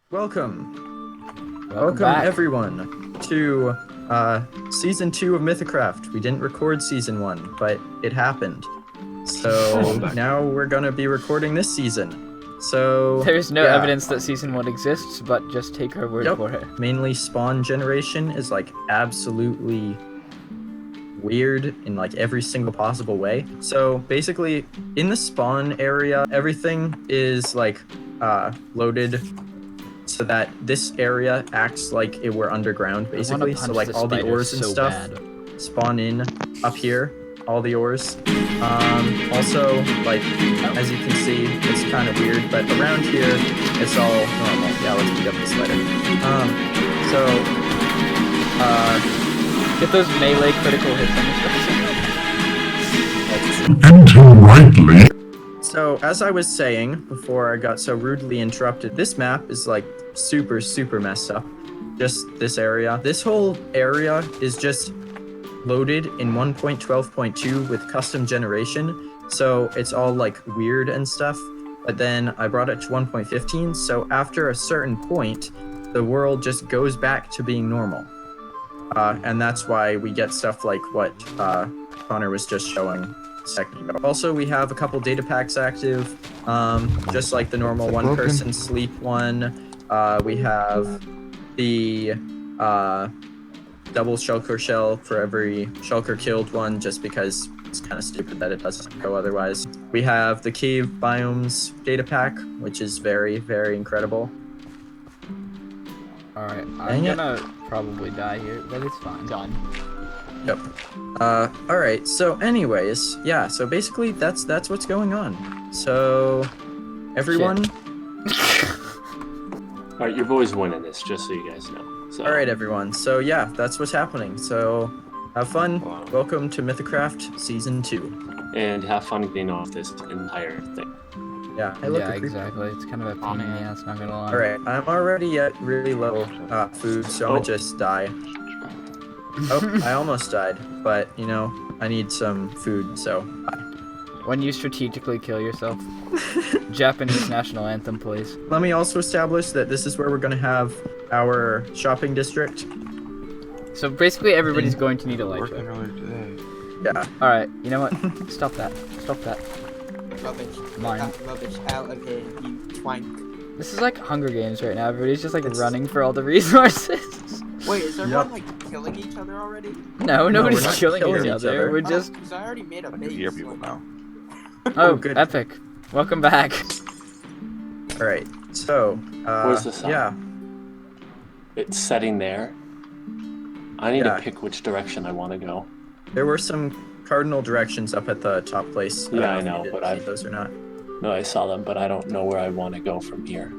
Welcome back. everyone to season 2 of Mythicraft. We didn't record season 1, but it happened. So now we're gonna be recording this season. So There's no yeah. evidence that season 1 exists, but just take our word for it. Mainly spawn generation is like absolutely weird in like every single possible way. So basically in the spawn area, everything is like loaded so that this area acts like it were underground, basically. So like all the ores and stuff spawn in up here, all the ores. Also, like, as you can see, it's kind of weird, but around here, it's all normal. Yeah, let's pick up the spider. Get those melee critical hits on the rightly. So, as I was saying before I got so rudely interrupted, this map is like super messed up. Just this area. This whole area is just loaded in 1.12.2 with custom generation. So it's all like weird and stuff. But then I brought it to 1.15. So after a certain point, the world just goes back to being normal. And that's why we get stuff like what Connor was just showing a second ago. Also, we have a couple data packs active, just like the normal one-person sleep one. We have the double shulker shell for every shulker killed one, just because it's kind of stupid that it doesn't go otherwise. We have the cave biomes data pack, which is very incredible. Alright, I'm gonna probably die here, but it's fine. Done. Yep. Alright, so anyways, yeah, so basically that's what's going on. So everyone Alright, you've always winning this, just so you guys know. So. Alright everyone, so yeah, that's what's happening. So have fun. Wow. Welcome to Mythicraft Season 2. And have fun getting off this entire thing. Yeah, exactly. It's kind of a pain in the ass, not gonna lie. Alright, I'm already at really low food, so I'm gonna just die. Oh, I almost died, but you know, I need some food, so bye. When you strategically kill yourself. Japanese national anthem, please. Let me also establish that this is where we're gonna have our shopping district. So basically everybody's going to need a light show. Yeah. Alright, you know what? Stop that. Stop that. Rubbish. Mine. Rubbish out of here, you twank. This is like Hunger Games right now. Everybody's just like running for all the resources. Wait, is everyone like killing each other already? No, nobody's killing each other. We're just... Because I already made a base. Hear people now. Oh, good. Epic. Welcome back. Alright, so, where's the sun? Yeah. It's setting there. I need to pick which direction I want to go. There were some cardinal directions up at the top place. Yeah, I know, but those or not. No, I saw them, but I don't know where I want to go from here.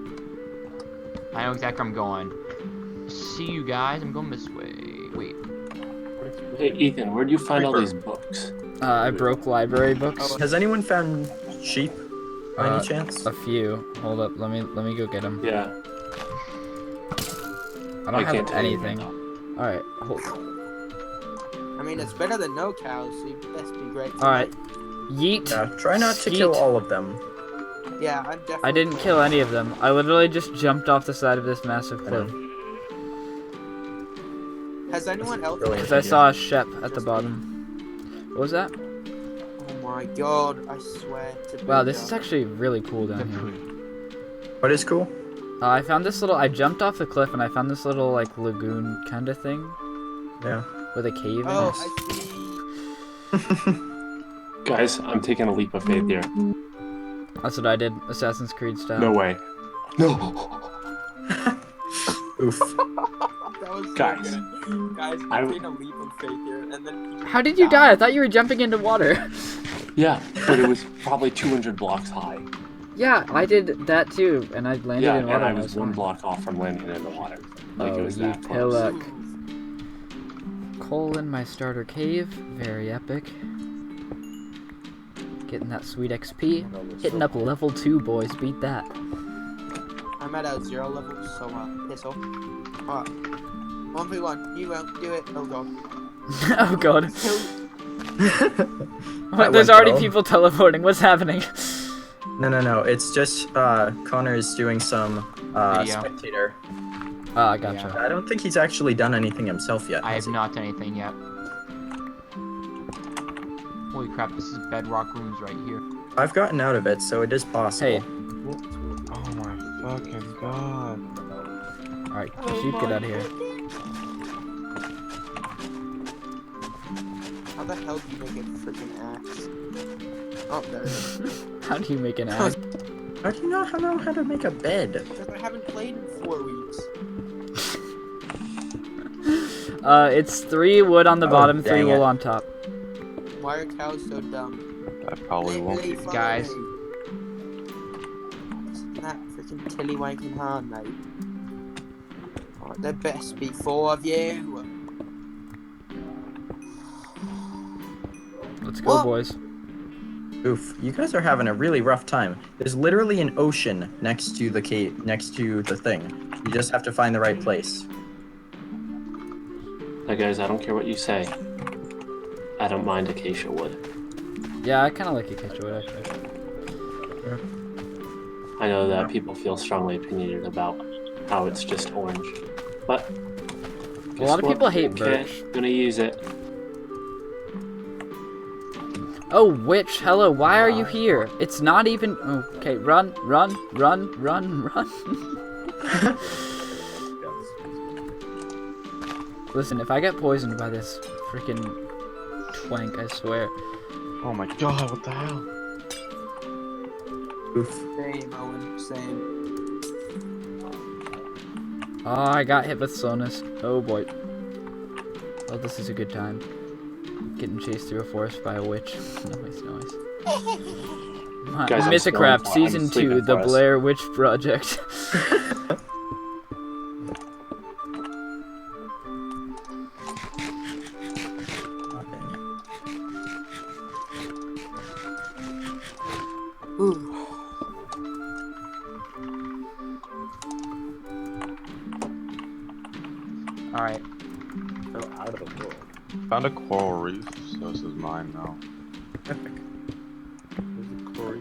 I know exactly where I'm going. See you guys, I'm going this way. Wait. Hey, Ethan, where'd you find all these books? I broke library books. Has anyone found sheep by any chance? A few. Hold up, let me go get them. Yeah. I don't have anything. Alright, hold. I mean, it's better than no cows, so you best be great. Alright. Yeet. Yeah, try not to kill all of them. Yeah, I'm definitely... I didn't kill any of them. I literally just jumped off the side of this massive cliff. Has anyone else... Because I saw a shep at the bottom. What was that? Oh my god, I swear to... Wow, this is actually really cool down here. What is cool? I found this little... I jumped off the cliff and I found this little, like, lagoon kind of thing. Yeah. With a cave in Oh, it. I see. Guys, I'm taking a leap of faith here. That's what I did, Assassin's Creed style. No way. No! Oof. That was so Guys. good. Guys, I'm taking a leap of faith here, and then... How did you die? I thought you were jumping into water. Yeah, but it was probably 200 blocks high. Yeah, I did that too, and I landed in water. And I was one block off from landing in the water. Like it was that close. Pillock. Coal in my starter cave. Very epic. Getting that sweet XP. Hitting up level 2, boys. Beat that. I'm at a 0 level, so, piss off. Alright. 1v1. You won't do it. Oh god. Oh god. Wait, there's already people teleporting. What's happening? No. It's just Connor is doing some Video. spectator. Ah, gotcha. I don't think he's actually done anything himself yet. I has have he? not done anything yet. Holy crap, this is bedrock rooms right here. I've gotten out of it, so it is possible. Hey, Oh my fucking god. alright, sheep, get out of here. How the hell do you make a freaking axe? Oh, there it is. How do you make an axe? How do you know how to make a bed? Because I haven't played in 4 weeks. It's 3 wood on the Oh, bottom, 3 dang wool it. on top. Why are cows so dumb? That probably won't be. follow Guys. me. That freaking tilly-wanking hard, mate. Oh, there best be 4 of you. Let's go, What? boys. Oof, you guys are having a really rough time. There's literally an ocean next to the cave, next to the thing. You just have to find the right place. Hey guys, I don't care what you say. I don't mind acacia wood. Yeah, I kind of like acacia wood, actually. I know that people feel strongly opinionated about how it's just orange, but A lot of people hate birch. Gonna use it. Oh, witch, hello, why are you here? It's not even... Okay, run. Listen, if I get poisoned by this freaking twank, I swear. Oh my god, what the hell? Oof. Same, Owen, same. Oh, I got hit with slowness. Oh boy. Oh, this is a good time. Getting chased through a forest by a witch. Nice. Guys, I'm Mythicraft sleeping Season for 2, The us. Blair Witch Project. Ooh. Alright. Out of the world. Found a coral reef, so this is mine now. Well,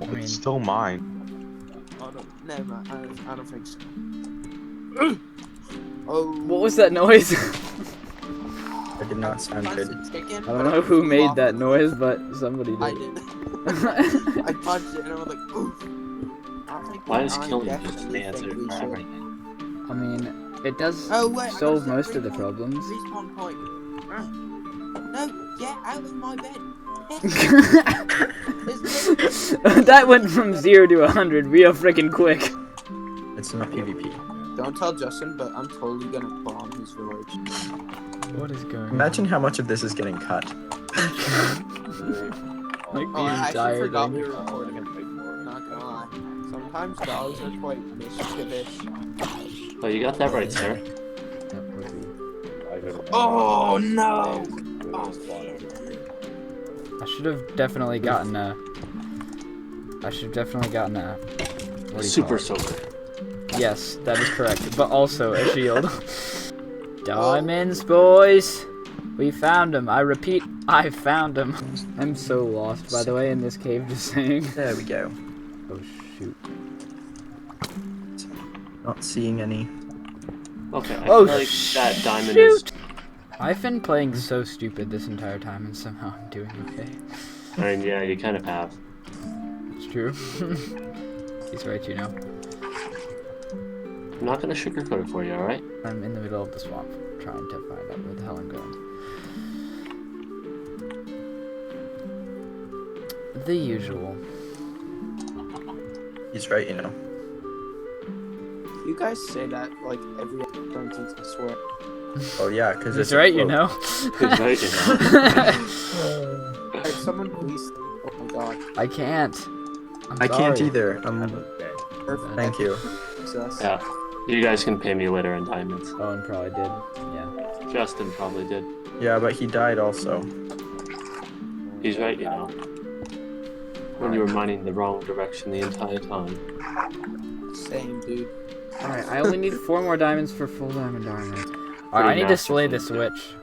I mean- it's still mine. Oh, no, never mind. I don't think so. Oh. What was that noise? That did not sound I good. punched a chicken, I but don't know it who flew made off that the- noise, but somebody I did. did. I punched it and I was like, oof. I don't think Why we is are killing definitely just the think answer we for should. everything? I mean, it does Oh wait, I gotta solve set most of the respawn- problems. Respawn point. No, get out of my bed. That went from 0 to 100 real freaking quick. It's not PvP. Don't tell Justin, but I'm totally gonna bomb his village. What is going on? Imagine how much of this is getting cut. Like Oh, I the actually entire forgot thing. we were recording. Not gonna lie. Sometimes dogs are quite mischievous. Oh, you got that right, sir. Oh no! I should have definitely gotten a. What do you Super call it? soaker. Yes, that is correct. But also a shield. Diamonds, boys! We found them. I repeat, I found them. I'm so lost, by the way, in this cave, just saying. There we go. Oh, shoot. Not seeing any. Okay, I Oh, feel like that diamond is. shoot! I've been playing so stupid this entire time, and somehow I'm doing okay. I mean, yeah, you kind of have. It's true. He's right, you know. I'm not gonna sugarcoat it for you, alright? I'm in the middle of the swamp, trying to find out where the hell I'm going. The usual. He's right, you know. You guys say that like every sentence, I swear. Oh yeah, because He's right, you know. He's right, you know. Like, someone please. Oh my god. I can't. I can't sorry. either. Perfect. Thank you. Success. Yeah. You guys can pay me later in diamonds. Owen probably did. Yeah. Justin probably did. Yeah, but he died also. He's right, you know. When you were mining the wrong direction the entire time. Same, dude. Alright, I only need 4 more diamonds for full diamond armor. Alright, I need to slay this witch.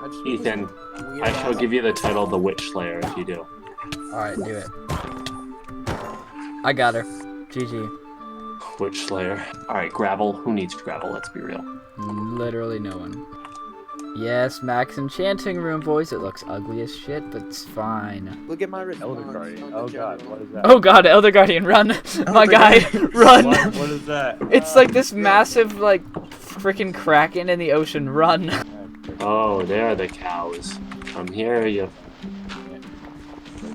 I just Ethan, weird I shall ass- give you the title The Witch Slayer if you do. Alright, do it. I got her. GG. Which Slayer? Alright, gravel. Who needs gravel? Let's be real. Literally no one. Yes, Max Enchanting Room, boys. It looks ugly as shit, but it's fine. Look at my response. Elder Guardian. on the Oh general. god, what is that? Oh god, Elder Guardian, run! My guy, run! What is that? It's like this massive, like, freaking kraken in the ocean. Run! Oh, there are the cows. Come here, you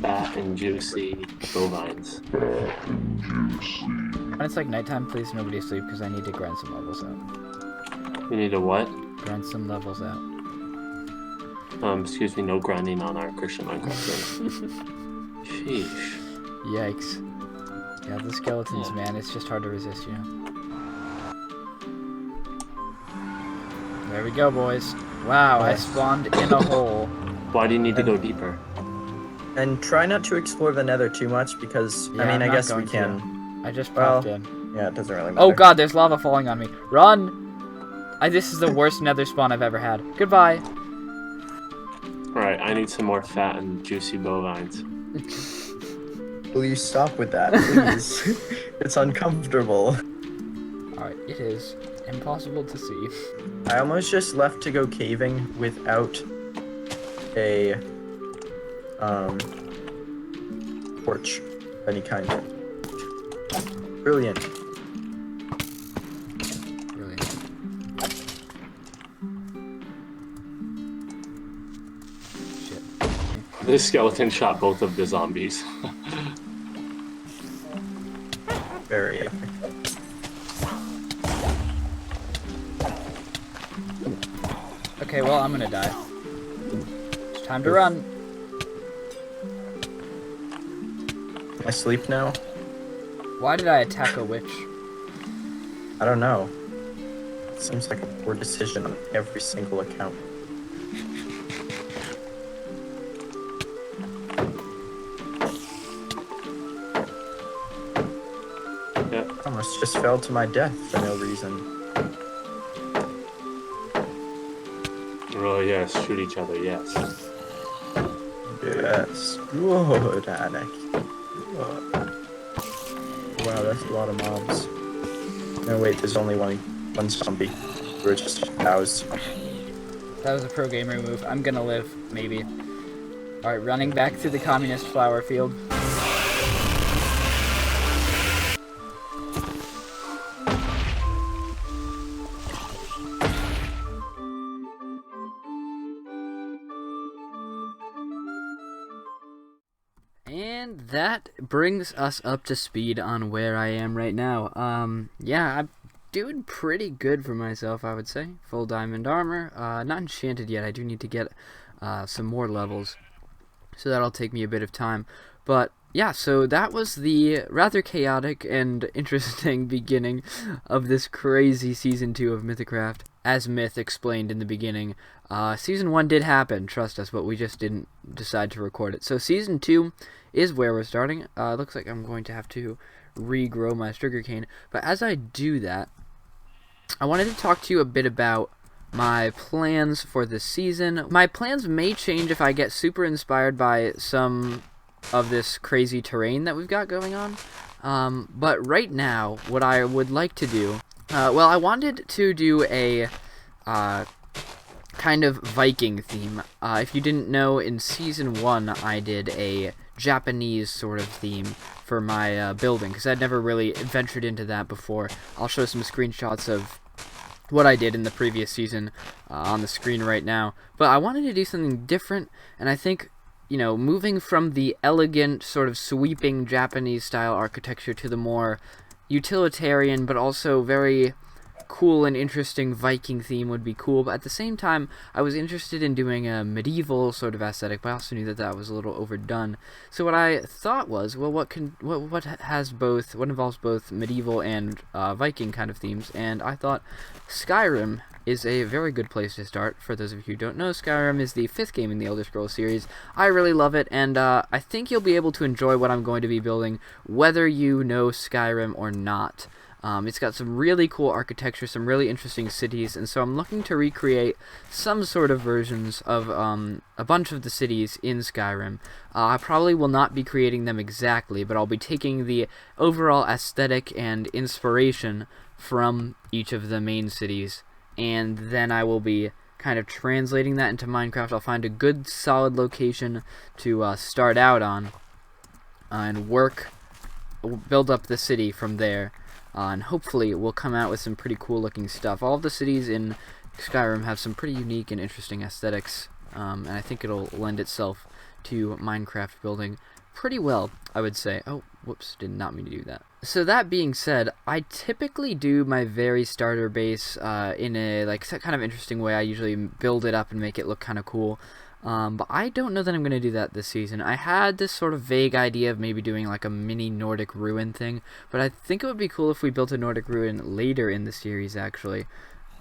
fat and juicy bovines. When it's like nighttime, please nobody asleep because I need to grind some levels out. You need a what? Grind some levels out. Excuse me, no grinding on our Christian Minecraft server. Sheesh. Yikes. Yeah, the skeletons, man, it's just hard to resist, you know? There we go, boys. Wow, I spawned in a hole. Why do you need to go deeper? And try not to explore the nether too much because, Yeah, I mean, I'm I not guess we going to. can. I just Well, popped in. Yeah, it doesn't really matter. Oh god, there's lava falling on me. Run! This is the worst nether spawn I've ever had. Goodbye. Alright, I need some more fat and juicy bovines. Will you stop with that, please? It's uncomfortable. Alright, it is impossible to see. I almost just left to go caving without a torch of any kind. Brilliant. Brilliant. Shit. This skeleton shot both of the zombies. Very epic. Okay, well, I'm gonna die. It's time to run. Can I sleep now? Why did I attack a witch? I don't know. It seems like a poor decision on every single account. Yep. I almost just fell to my death for no reason. Oh yes, shoot each other, yes. Yes. Good, Anik. Good. Wow, that's a lot of mobs. No, wait, there's only one zombie. We're just cows. That was a pro gamer move. I'm gonna live, maybe. Alright, running back to the communist flower field. And that brings us up to speed on where I am right now. Yeah, I'm doing pretty good for myself, I would say. Full diamond armor. Not enchanted yet. I do need to get some more levels. So that'll take me a bit of time. But yeah, so that was the rather chaotic and interesting beginning of this crazy Season 2 of Mythicraft. As Myth explained in the beginning, Season 1 did happen, trust us, but we just didn't decide to record it. So Season 2 is where we're starting. Looks like I'm going to have to regrow my sugarcane. But as I do that, I wanted to talk to you a bit about my plans for this season. My plans may change if I get super inspired by some of this crazy terrain that we've got going on. But right now, what I would like to do, well, I wanted to do a kind of Viking theme. If you didn't know, in Season 1, I did a Japanese sort of theme for my building, because I'd never really ventured into that before. I'll show some screenshots of what I did in the previous season on the screen right now. But I wanted to do something different, and I think, you know, moving from the elegant, sort of sweeping Japanese-style architecture to the more utilitarian, but also very cool and interesting Viking theme would be cool. But at the same time, I was interested in doing a medieval sort of aesthetic, but I also knew that that was a little overdone. So what I thought was, well, what involves both medieval and Viking kind of themes, and I thought Skyrim is a very good place to start. For those of you who don't know, Skyrim is the 5th game in the Elder Scrolls series. I really love it, and I think you'll be able to enjoy what I'm going to be building, whether you know Skyrim or not. It's got some really cool architecture, some really interesting cities, and so I'm looking to recreate some sort of versions of a bunch of the cities in Skyrim. I probably will not be creating them exactly, but I'll be taking the overall aesthetic and inspiration from each of the main cities, and then I will be kind of translating that into Minecraft. I'll find a good solid location to start out on and build up the city from there. And hopefully we'll come out with some pretty cool looking stuff. All of the cities in Skyrim have some pretty unique and interesting aesthetics, and I think it'll lend itself to Minecraft building pretty well, I would say. Oh, whoops, did not mean to do that. So that being said, I typically do my very starter base in a kind of interesting way. I usually build it up and make it look kind of cool. But I don't know that I'm going to do that this season. I had this sort of vague idea of maybe doing like a mini Nordic ruin thing, but I think it would be cool if we built a Nordic ruin later in the series, actually.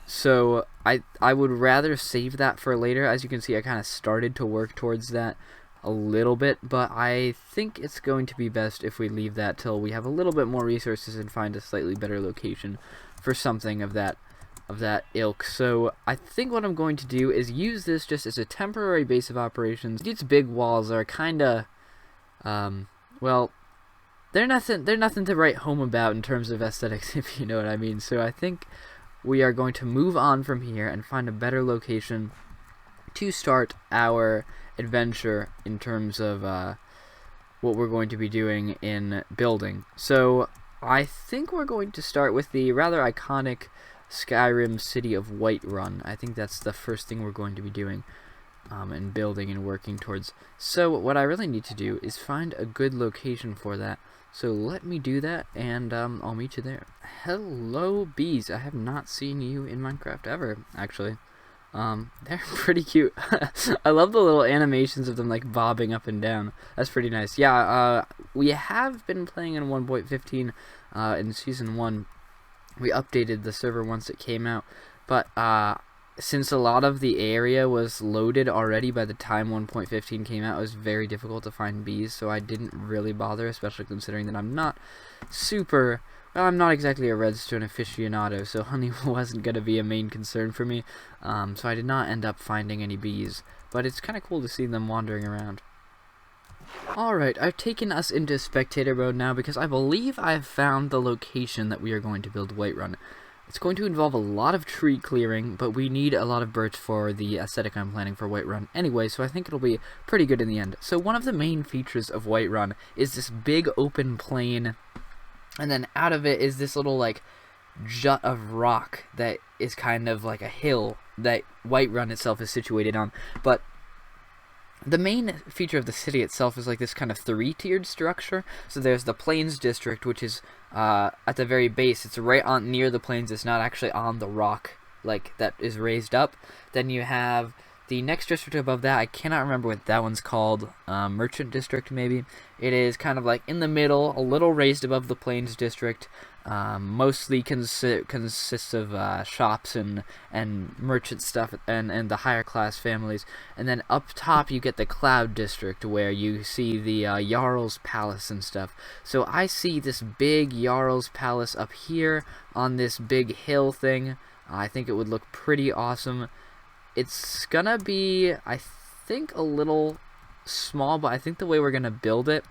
So I would rather save that for later. As you can see, I kind of started to work towards that a little bit, but I think it's going to be best if we leave that till we have a little bit more resources and find a slightly better location for something of that ilk. So I think what I'm going to do is use this just as a temporary base of operations. These big walls are kind of, well, they're nothing to write home about in terms of aesthetics, if you know what I mean. So I think we are going to move on from here and find a better location to start our adventure in terms of what we're going to be doing in building. So I think we're going to start with the rather iconic Skyrim city of Whiterun. I think that's the first thing we're going to be doing and building and working towards. So what I really need to do is find a good location for that. So let me do that, and I'll meet you there. Hello, bees. I have not seen you in Minecraft ever, actually. They're pretty cute. I love the little animations of them like bobbing up and down. That's pretty nice. Yeah, we have been playing in 1.15 in Season 1. We updated the server once it came out, but since a lot of the area was loaded already by the time 1.15 came out, it was very difficult to find bees, so I didn't really bother, especially considering that I'm not exactly a redstone aficionado, so honey wasn't going to be a main concern for me, so I did not end up finding any bees, but it's kind of cool to see them wandering around. Alright, I've taken us into spectator mode now because I believe I've found the location that we are going to build Whiterun. It's going to involve a lot of tree clearing, but we need a lot of birch for the aesthetic I'm planning for Whiterun anyway, so I think it'll be pretty good in the end. So one of the main features of Whiterun is this big open plain, and then out of it is this little like jut of rock that is kind of like a hill that Whiterun itself is situated on. But the main feature of the city itself is like this kind of three-tiered structure. So there's the Plains District, which is at the very base. It's right on near the plains. It's not actually on the rock like that is raised up. Then you have the next district above that. I cannot remember what that one's called. Merchant District, maybe. It is kind of like in the middle, a little raised above the Plains District. Mostly consists of shops and merchant stuff and the higher class families. And then up top you get the Cloud District, where you see the Jarl's Palace and stuff. So I see this big Jarl's Palace up here on this big hill thing. I think it would look pretty awesome. It's gonna be, I think, a little small, but I think the way we're gonna build it,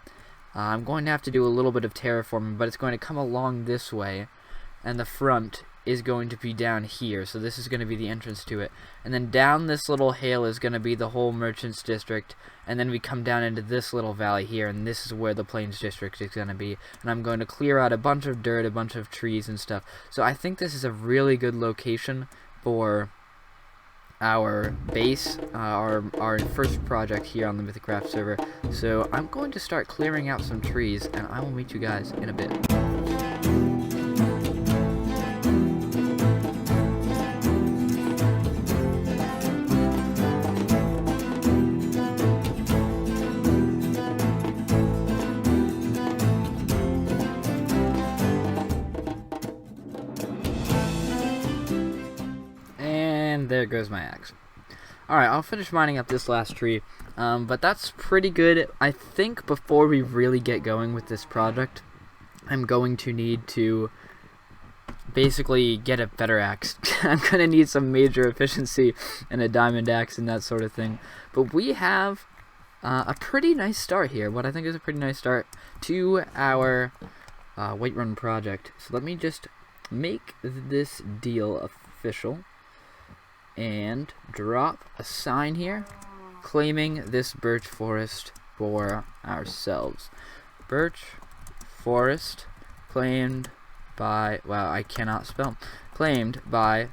I'm going to have to do a little bit of terraforming, but it's going to come along this way, and the front is going to be down here, so this is going to be the entrance to it. And then down this little hill is going to be the whole Merchants District, and then we come down into this little valley here, and this is where the Plains District is going to be. And I'm going to clear out a bunch of dirt, a bunch of trees and stuff. So I think this is a really good location for our base, our first project here on the Mythicraft server. So I'm going to start clearing out some trees, and I will meet you guys in a bit. There goes my axe. Alright, I'll finish mining up this last tree, but that's pretty good. I think before we really get going with this project, I'm going to need to basically get a better axe. I'm gonna need some major efficiency and a diamond axe and that sort of thing. But we have a pretty nice start here. What I think is a pretty nice start to our Whiterun project. So let me just make this deal official and drop a sign here claiming this birch forest for ourselves. Birch forest claimed by, wow, I cannot spell. Claimed by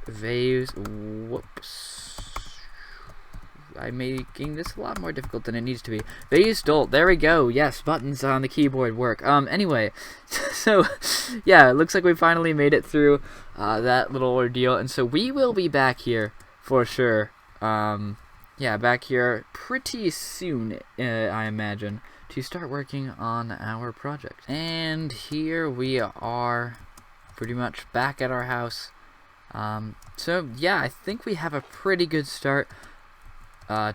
Veus. Whoops. I'm making this a lot more difficult than it needs to be. VeusDult. There we go. Yes, buttons on the keyboard work. Anyway, so yeah, it looks like we finally made it through that little ordeal, and so we will be back here for sure. Yeah, back here pretty soon, I imagine, to start working on our project. And here we are, pretty much back at our house. So yeah, I think we have a pretty good start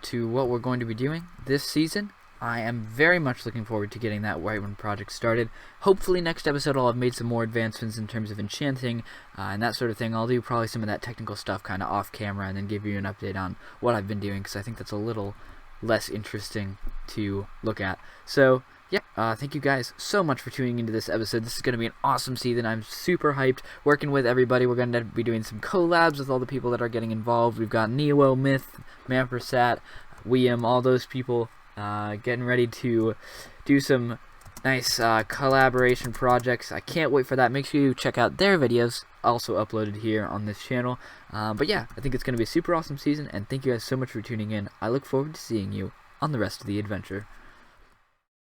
to what we're going to be doing this season. I am very much looking forward to getting that Whiterun project started. Hopefully next episode I'll have made some more advancements in terms of enchanting and that sort of thing. I'll do probably some of that technical stuff kind of off camera and then give you an update on what I've been doing, because I think that's a little less interesting to look at. So yeah, thank you guys so much for tuning into this episode. This is going to be an awesome season. I'm super hyped working with everybody. We're going to be doing some collabs with all the people that are getting involved. We've got Neo, Myth, Mampersat, Weem, all those people getting ready to do some nice collaboration projects. I can't wait for that. Make sure you check out their videos, also uploaded here on this channel. But yeah, I think it's going to be a super awesome season, and thank you guys so much for tuning in. I look forward to seeing you on the rest of the adventure.